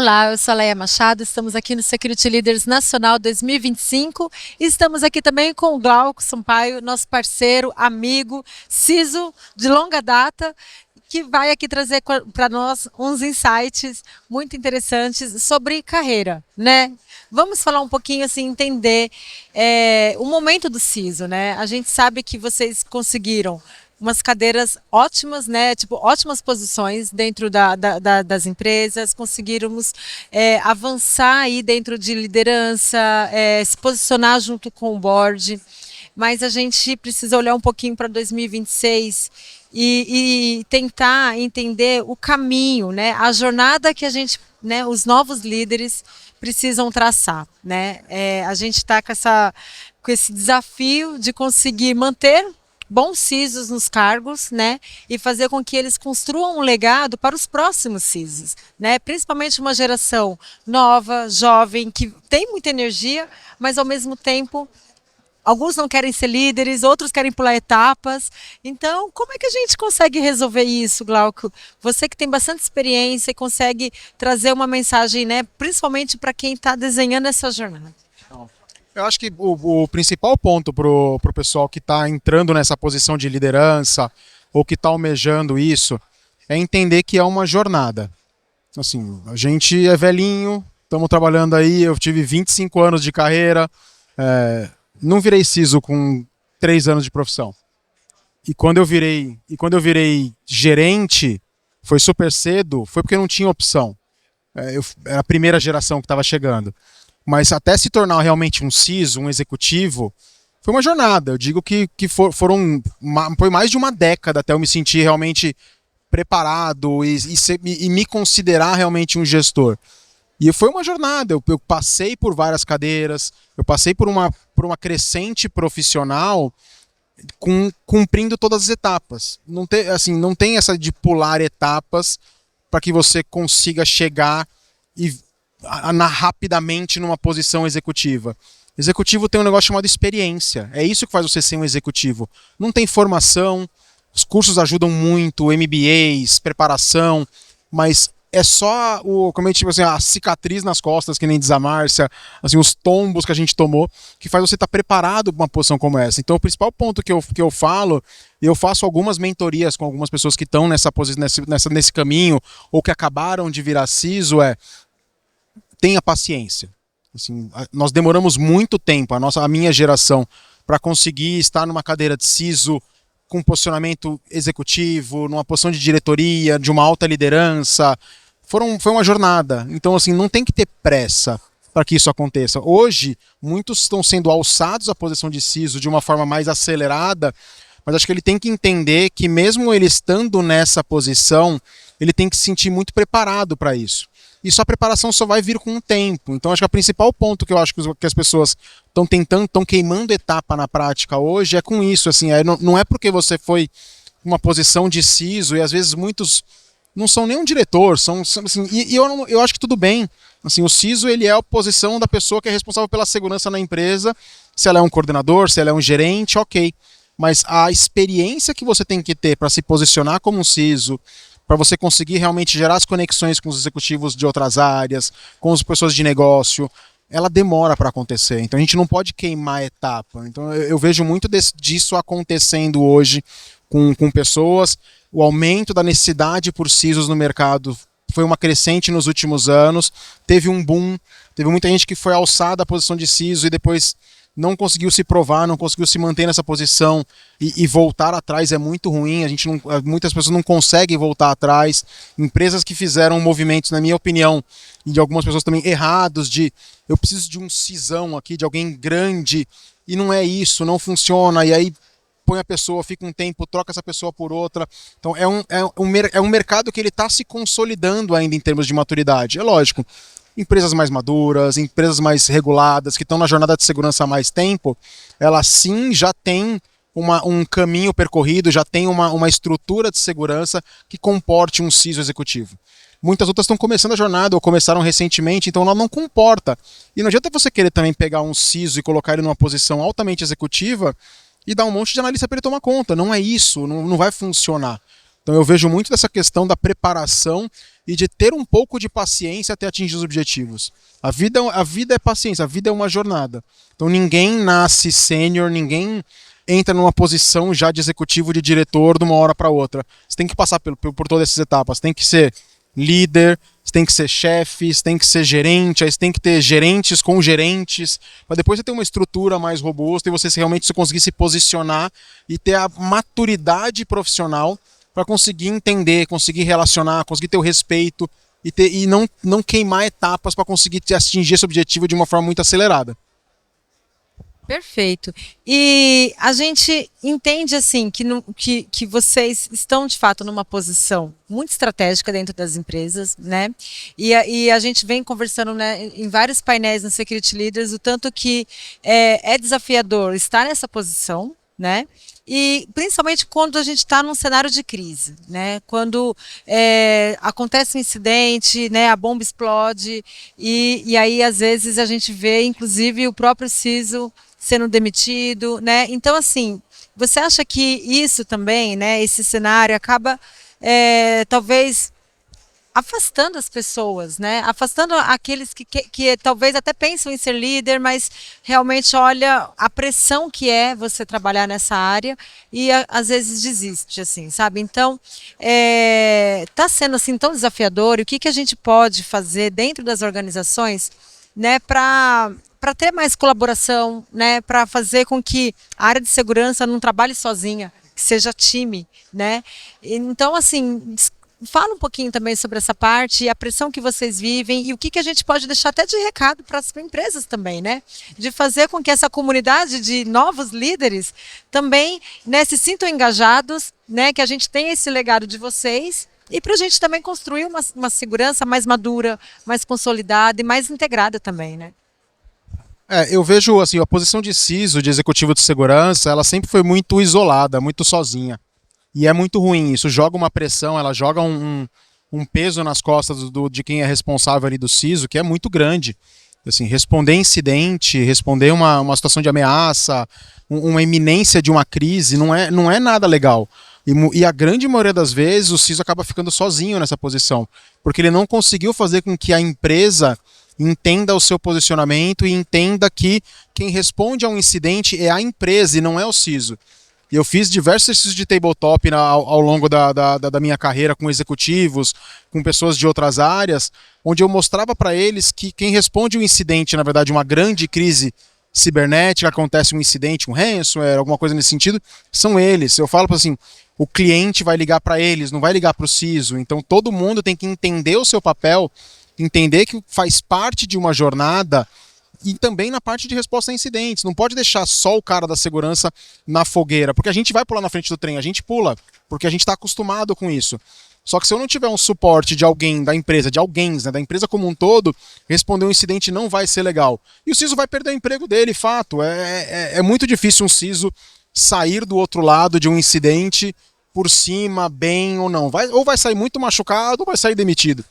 Olá, eu sou a Leia Machado, estamos aqui no Security Leaders Nacional 2025 e estamos aqui também com o Glauco Sampaio, nosso parceiro, amigo, CISO de longa data, que vai aqui trazer para nós uns insights muito interessantes sobre carreira, né? Vamos falar um pouquinho, assim, entender o momento do CISO, né? A gente sabe que vocês conseguiram umas cadeiras ótimas, né? Tipo, ótimas posições dentro das empresas, conseguirmos avançar aí dentro de liderança, se posicionar junto com o board, mas a gente precisa olhar um pouquinho para 2026 e tentar entender o caminho, né? A jornada que a gente, né, os novos líderes precisam traçar, né? A gente está com esse desafio de conseguir manter bons CISOs nos cargos, né, e fazer com que eles construam um legado para os próximos CISOs, né, principalmente uma geração nova, jovem, que tem muita energia, mas ao mesmo tempo alguns não querem ser líderes, outros querem pular etapas. Então, como é que a gente consegue resolver isso, Glauco? Você que tem bastante experiência e consegue trazer uma mensagem, né, principalmente para quem está desenhando essa jornada. Eu acho que o principal ponto para o pessoal que está entrando nessa posição de liderança ou que está almejando isso é entender que é uma jornada. Assim, a gente é velhinho, estamos trabalhando aí, eu tive 25 anos de carreira, não virei CISO com 3 anos de profissão. E quando eu virei gerente, foi super cedo, foi porque não tinha opção. Era a primeira geração que estava chegando. Mas até se tornar realmente um CISO, um executivo, foi uma jornada. Eu digo que foi mais de uma década até eu me sentir realmente preparado e me considerar realmente um gestor. E foi uma jornada. Eu passei por várias cadeiras, eu passei por uma crescente profissional cumprindo todas as etapas. Não tem essa de pular etapas para que você consiga chegar rapidamente numa posição executiva. Executivo tem um negócio chamado experiência. É isso que faz você ser um executivo. Não tem formação, os cursos ajudam muito, MBAs, preparação, mas é só a cicatriz nas costas, que nem diz a Márcia, assim, os tombos que a gente tomou, que faz você estar preparado para uma posição como essa. Então, o principal ponto que eu falo, eu faço algumas mentorias com algumas pessoas que estão nesse caminho, ou que acabaram de virar CISO, tenha paciência. Assim, nós demoramos muito tempo, a minha geração, para conseguir estar numa cadeira de CISO com posicionamento executivo, numa posição de diretoria, de uma alta liderança. Foi uma jornada. Então, assim, não tem que ter pressa para que isso aconteça. Hoje, muitos estão sendo alçados à posição de CISO de uma forma mais acelerada, mas acho que ele tem que entender que mesmo ele estando nessa posição, ele tem que se sentir muito preparado para isso. E só a preparação só vai vir com o tempo. Então, acho que o principal ponto que eu acho que as pessoas estão queimando etapa na prática hoje é com isso. Assim, não é porque você foi uma posição de CISO, e às vezes muitos não são nem um diretor, assim, eu acho que tudo bem. Assim, o CISO, ele é a posição da pessoa que é responsável pela segurança na empresa. Se ela é um coordenador, se ela é um gerente, ok. Mas a experiência que você tem que ter para se posicionar como um CISO, para você conseguir realmente gerar as conexões com os executivos de outras áreas, com as pessoas de negócio, ela demora para acontecer. Então a gente não pode queimar a etapa. Então eu vejo muito disso acontecendo hoje com pessoas. O aumento da necessidade por CISOs no mercado foi uma crescente nos últimos anos. Teve um boom, teve muita gente que foi alçada à posição de CISO e depois não conseguiu se provar, não conseguiu se manter nessa posição e voltar atrás é muito ruim. Muitas pessoas não conseguem voltar atrás. Empresas que fizeram movimentos, na minha opinião, e de algumas pessoas também errados, de eu preciso de um cisão aqui, de alguém grande, e não é isso, não funciona, e aí põe a pessoa, fica um tempo, troca essa pessoa por outra. Então é um mercado que ele está se consolidando ainda em termos de maturidade. É lógico, empresas mais maduras, empresas mais reguladas, que estão na jornada de segurança há mais tempo, elas sim já têm um caminho percorrido, já tem uma estrutura de segurança que comporte um CISO executivo. Muitas outras estão começando a jornada ou começaram recentemente, então ela não comporta. E não adianta você querer também pegar um CISO e colocar ele numa posição altamente executiva e dar um monte de analista para ele tomar conta. Não é isso, não vai funcionar. Então eu vejo muito dessa questão da preparação e de ter um pouco de paciência até atingir os objetivos. A vida é paciência, a vida é uma jornada. Então ninguém nasce sênior, ninguém entra numa posição já de executivo, de diretor de uma hora para outra. Você tem que passar por todas essas etapas. Tem que ser líder, você tem que ser chefe, você tem que ser gerente, aí você tem que ter gerentes com gerentes, para depois você ter uma estrutura mais robusta e você realmente conseguir se posicionar e ter a maturidade profissional para conseguir entender, conseguir relacionar, conseguir ter o respeito e não queimar etapas para conseguir atingir esse objetivo de uma forma muito acelerada. Perfeito. E a gente entende assim que vocês estão de fato numa posição muito estratégica dentro das empresas, né? E a gente vem conversando, né, em vários painéis no Security Leaders o tanto que é desafiador estar nessa posição, né? E principalmente quando a gente está num cenário de crise, né? Quando acontece um incidente, né? A bomba explode e aí às vezes a gente vê, inclusive, o próprio CISO sendo demitido, né? Então, assim, você acha que isso também, né? Esse cenário acaba talvez afastando as pessoas, né? Afastando aqueles que talvez até pensam em ser líder, mas realmente olha a pressão que é você trabalhar nessa área e às vezes desiste, assim, sabe? Então, tá sendo assim tão desafiador. E o que a gente pode fazer dentro das organizações, né, para ter mais colaboração, né, para fazer com que a área de segurança não trabalhe sozinha, que seja time, né? Então, assim, fala um pouquinho também sobre essa parte, a pressão que vocês vivem e o que a gente pode deixar até de recado para as empresas também, né? De fazer com que essa comunidade de novos líderes também, né, se sintam engajados, né? Que a gente tenha esse legado de vocês e para a gente também construir uma segurança mais madura, mais consolidada e mais integrada também, né? Eu vejo assim, a posição de CISO, de executivo de segurança, ela sempre foi muito isolada, muito sozinha. E é muito ruim, isso joga uma pressão, ela joga um peso nas costas de quem é responsável ali do CISO, que é muito grande. Assim, responder incidente, responder uma situação de ameaça, uma iminência de uma crise, não é nada legal. E a grande maioria das vezes o CISO acaba ficando sozinho nessa posição, porque ele não conseguiu fazer com que a empresa entenda o seu posicionamento e entenda que quem responde a um incidente é a empresa e não é o CISO. E eu fiz diversos exercícios de tabletop ao longo da minha carreira com executivos, com pessoas de outras áreas, onde eu mostrava para eles que quem responde um incidente, na verdade, uma grande crise cibernética, acontece um incidente, um ransomware, alguma coisa nesse sentido, são eles. Eu falo assim, o cliente vai ligar para eles, não vai ligar para o CISO. Então todo mundo tem que entender o seu papel, entender que faz parte de uma jornada e também na parte de resposta a incidentes. Não pode deixar só o cara da segurança na fogueira, porque a gente vai pular na frente do trem, a gente pula, porque a gente está acostumado com isso. Só que se eu não tiver um suporte de alguém, da empresa, de alguém, né, da empresa como um todo, responder um incidente não vai ser legal. E o CISO vai perder o emprego dele, fato. É muito difícil um CISO sair do outro lado de um incidente por cima, bem ou não. Ou vai sair muito machucado ou vai sair demitido.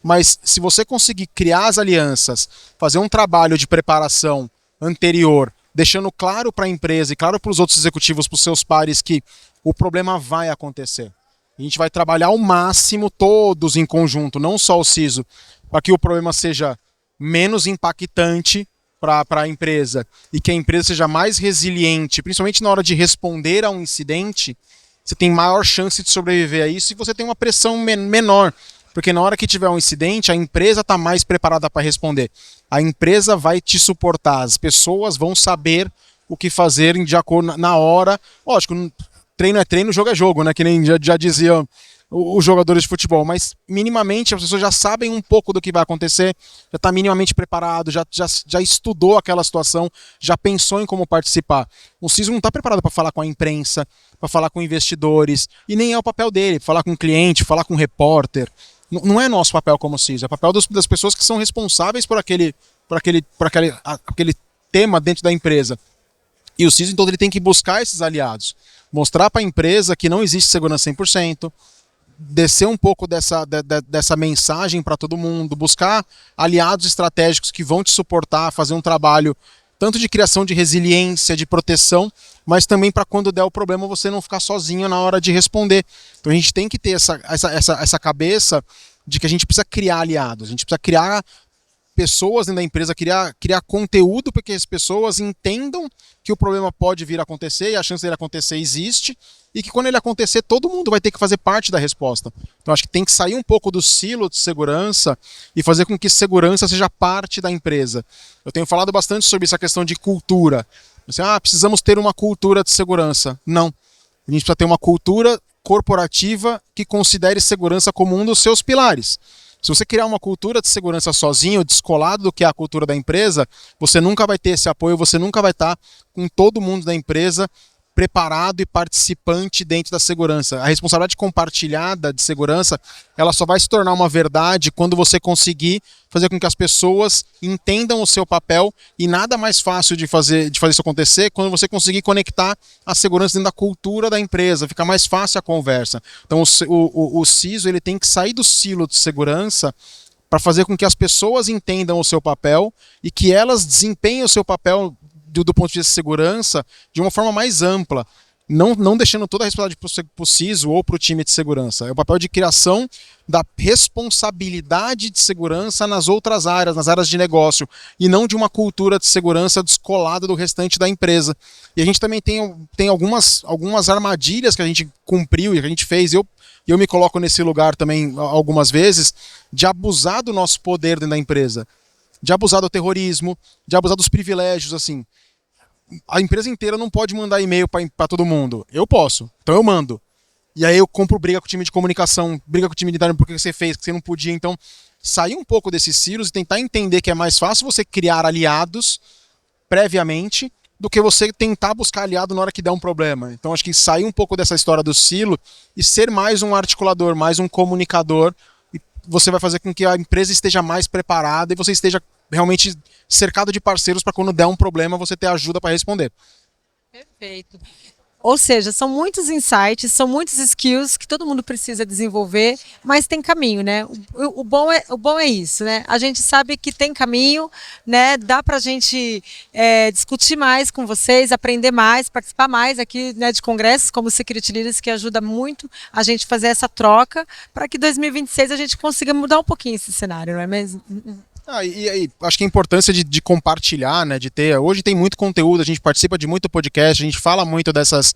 Mas se você conseguir criar as alianças, fazer um trabalho de preparação anterior, deixando claro para a empresa e claro para os outros executivos, para os seus pares, que o problema vai acontecer. A gente vai trabalhar ao máximo, todos em conjunto, não só o CISO, para que o problema seja menos impactante para a empresa e que a empresa seja mais resiliente, principalmente na hora de responder a um incidente. Você tem maior chance de sobreviver a isso e você tem uma pressão menor. Porque na hora que tiver um incidente, a empresa está mais preparada para responder. A empresa vai te suportar, as pessoas vão saber o que fazer de acordo na hora. Lógico, treino é treino, jogo é jogo, né? Que nem já diziam os jogadores de futebol. Mas minimamente as pessoas já sabem um pouco do que vai acontecer, já está minimamente preparado, já estudou aquela situação, já pensou em como participar. O CISO não está preparado para falar com a imprensa, para falar com investidores, e nem é o papel dele, falar com o cliente, falar com o repórter. Não é nosso papel como CISO, é o papel das pessoas que são responsáveis por aquele tema dentro da empresa. E o CISO, então, ele tem que buscar esses aliados, mostrar para a empresa que não existe segurança 100%, descer um pouco dessa mensagem para todo mundo, buscar aliados estratégicos que vão te suportar, fazer um trabalho tanto de criação de resiliência, de proteção, mas também para quando der o problema você não ficar sozinho na hora de responder. Então a gente tem que ter essa cabeça de que a gente precisa criar aliados, a gente precisa criar pessoas dentro da empresa, criar conteúdo para que as pessoas entendam que o problema pode vir a acontecer e a chance dele acontecer existe e que quando ele acontecer todo mundo vai ter que fazer parte da resposta. Então acho que tem que sair um pouco do silo de segurança e fazer com que segurança seja parte da empresa. Eu tenho falado bastante sobre essa questão de cultura. Assim, precisamos ter uma cultura de segurança. Não. A gente precisa ter uma cultura corporativa que considere segurança como um dos seus pilares. Se você criar uma cultura de segurança sozinho, descolado do que é a cultura da empresa, você nunca vai ter esse apoio, você nunca vai estar com todo mundo da empresa preparado e participante dentro da segurança. A responsabilidade compartilhada de segurança, ela só vai se tornar uma verdade quando você conseguir fazer com que as pessoas entendam o seu papel, e nada mais fácil de fazer isso acontecer quando você conseguir conectar a segurança dentro da cultura da empresa, fica mais fácil a conversa. Então o CISO ele tem que sair do silo de segurança para fazer com que as pessoas entendam o seu papel e que elas desempenhem o seu papel do ponto de vista de segurança de uma forma mais ampla, não deixando toda a responsabilidade para o CISO ou para o time de segurança. É o papel de criação da responsabilidade de segurança nas outras áreas, nas áreas de negócio, e não de uma cultura de segurança descolada do restante da empresa. E a gente também tem algumas armadilhas que a gente cumpriu e que a gente fez, e eu me coloco nesse lugar também algumas vezes, de abusar do nosso poder dentro da empresa, de abusar do terrorismo, de abusar dos privilégios, assim. A empresa inteira não pode mandar e-mail para todo mundo. Eu posso, então eu mando. E aí eu compro briga com o time de comunicação, briga com o time de por que você fez, que você não podia. Então, sair um pouco desses silos e tentar entender que é mais fácil você criar aliados previamente do que você tentar buscar aliado na hora que der um problema. Então, acho que sair um pouco dessa história do silo e ser mais um articulador, mais um comunicador, e você vai fazer com que a empresa esteja mais preparada e você esteja realmente cercado de parceiros para quando der um problema você ter ajuda para responder. Perfeito. Ou seja, são muitos insights, são muitos skills que todo mundo precisa desenvolver, mas tem caminho, né? O bom é isso, né? A gente sabe que tem caminho, né? Dá para a gente discutir mais com vocês, aprender mais, participar mais aqui, né, de congressos como o Security Leaders, que ajuda muito a gente fazer essa troca para que 2026 a gente consiga mudar um pouquinho esse cenário, não é mesmo? E acho que a importância de compartilhar, né, de ter. Hoje tem muito conteúdo, a gente participa de muito podcast, a gente fala muito dessas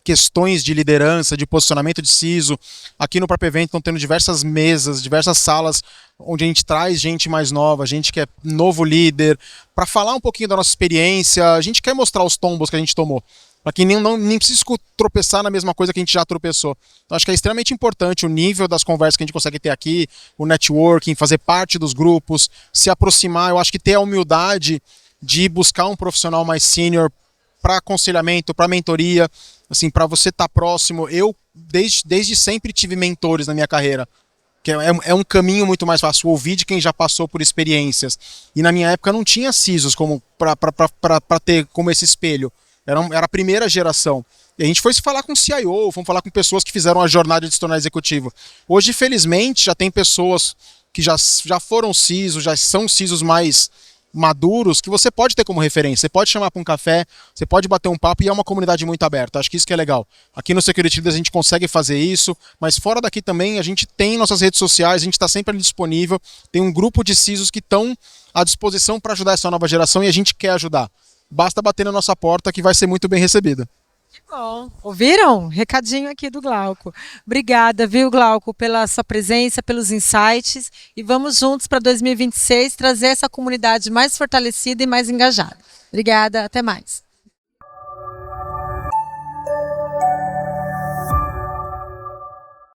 questões de liderança, de posicionamento de CISO. Aqui no próprio evento estão tendo diversas mesas, diversas salas onde a gente traz gente mais nova, gente que é novo líder, para falar um pouquinho da nossa experiência. A gente quer mostrar os tombos que a gente tomou, para que nem precisa tropeçar na mesma coisa que a gente já tropeçou. Então, acho que é extremamente importante o nível das conversas que a gente consegue ter aqui, o networking, fazer parte dos grupos, se aproximar. Eu acho que ter a humildade de buscar um profissional mais sênior para aconselhamento, para mentoria, assim, para você estar próximo. Eu, desde sempre, tive mentores na minha carreira, que é um caminho muito mais fácil, ouvir de quem já passou por experiências. E na minha época não tinha CISOs para ter como esse espelho. Era a primeira geração. E a gente foi se falar com CIO, fomos falar com pessoas que fizeram a jornada de se tornar executivo. Hoje, felizmente, já tem pessoas que já foram CISOs, já são CISOs mais maduros, que você pode ter como referência. Você pode chamar para um café, você pode bater um papo, e é uma comunidade muito aberta. Acho que isso que é legal. Aqui no Security Leaders a gente consegue fazer isso, mas fora daqui também a gente tem nossas redes sociais, a gente está sempre ali disponível. Tem um grupo de CISOs que estão à disposição para ajudar essa nova geração e a gente quer ajudar. Basta bater na nossa porta que vai ser muito bem recebida. Que bom. Ouviram? Recadinho aqui do Glauco. Obrigada, viu, Glauco, pela sua presença, pelos insights. E vamos juntos para 2026 trazer essa comunidade mais fortalecida e mais engajada. Obrigada, até mais.